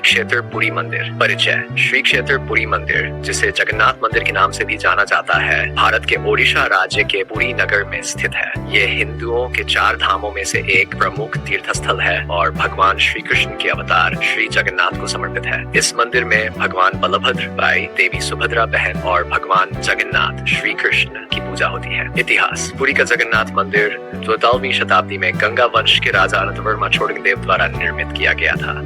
क्षेत्र पुरी मंदिर। परिचय। श्री क्षेत्र पुरी मंदिर, जिसे जगन्नाथ मंदिर के नाम से भी जाना जाता है, भारत के ओडिशा राज्य के पुरी नगर में स्थित है। ये हिंदुओं के 4 धामों में से एक प्रमुख तीर्थ स्थल है और भगवान श्री कृष्ण के अवतार श्री जगन्नाथ को समर्पित है। इस मंदिर में भगवान बलभद्र भाई, देवी सुभद्रा बहन और भगवान जगन्नाथ श्री कृष्ण की पूजा होती है। इतिहास। पुरी का जगन्नाथ मंदिर 14वीं शताब्दी में गंगा वंश के राजा अनंतवर्मा छोड़ंगदेव द्वारा निर्मित किया गया था।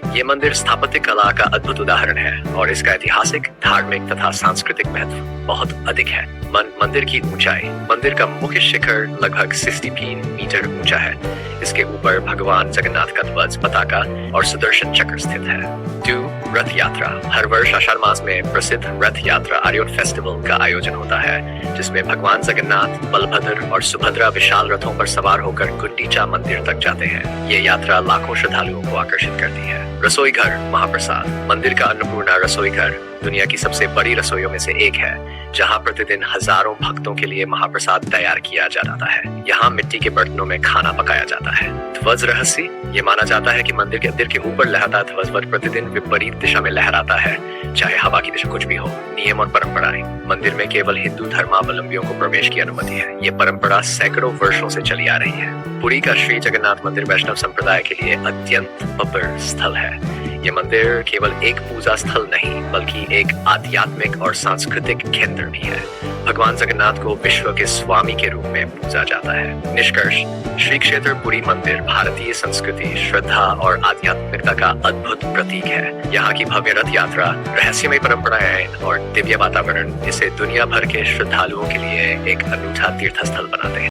ये मंदिर स्थापत्य कला का अद्भुत उदाहरण है और इसका ऐतिहासिक, धार्मिक तथा सांस्कृतिक महत्व बहुत अधिक है। मंदिर की ऊंचाई। मंदिर का मुख्य शिखर लगभग 63 मीटर ऊंचा है। इसके ऊपर भगवान जगन्नाथ का ध्वज, पताका और सुदर्शन चक्र स्थित है। 2. रथ यात्रा। हर वर्ष आषाढ़ मास में प्रसिद्ध रथ यात्रा आर्यन फेस्टिवल का आयोजन होता है, जिसमें भगवान जगन्नाथ, बलभद्र और सुभद्रा विशाल रथों पर सवार होकर गुंडीचा मंदिर तक जाते हैं। ये यात्रा लाखों श्रद्धालुओं को आकर्षित करती है। रसोई घर, महाप्रसाद। मंदिर का अन्नपूर्णा रसोई घर दुनिया की सबसे बड़ी रसोइयों में से एक है, जहां प्रतिदिन हजारों भक्तों के लिए महाप्रसाद तैयार किया जाता है। यहाँ मिट्टी के बर्तनों में खाना पकाया जाता है। ध्वज रहस्य। ये माना जाता है कि मंदिर के ऊपर लहराता ध्वज प्रतिदिन विपरीत दिशा में लहराता है, चाहे हवा की दिशा कुछ भी हो। नियम और परंपराएं। मंदिर में केवल हिंदू धर्मावलंबियों को प्रवेश की अनुमति है। ये परंपरा सैकड़ों वर्षों से चली आ रही है। पुरी का श्री जगन्नाथ मंदिर वैष्णव संप्रदाय के लिए अत्यंत पवित्र स्थल है। ये मंदिर केवल एक पूजा स्थल नहीं, बल्कि एक आध्यात्मिक और सांस्कृतिक केंद्र भी है। भगवान जगन्नाथ को विश्व के स्वामी के रूप में पूजा जाता है। निष्कर्ष। श्री क्षेत्र पुरी मंदिर भारतीय संस्कृति, श्रद्धा और आध्यात्मिकता का अद्भुत प्रतीक है। यहाँ की भव्य रथ यात्रा, रहस्यमय परंपराएं और दिव्य वातावरण इसे दुनिया भर के श्रद्धालुओं के लिए एक अनूठा तीर्थ स्थल बनाते हैं।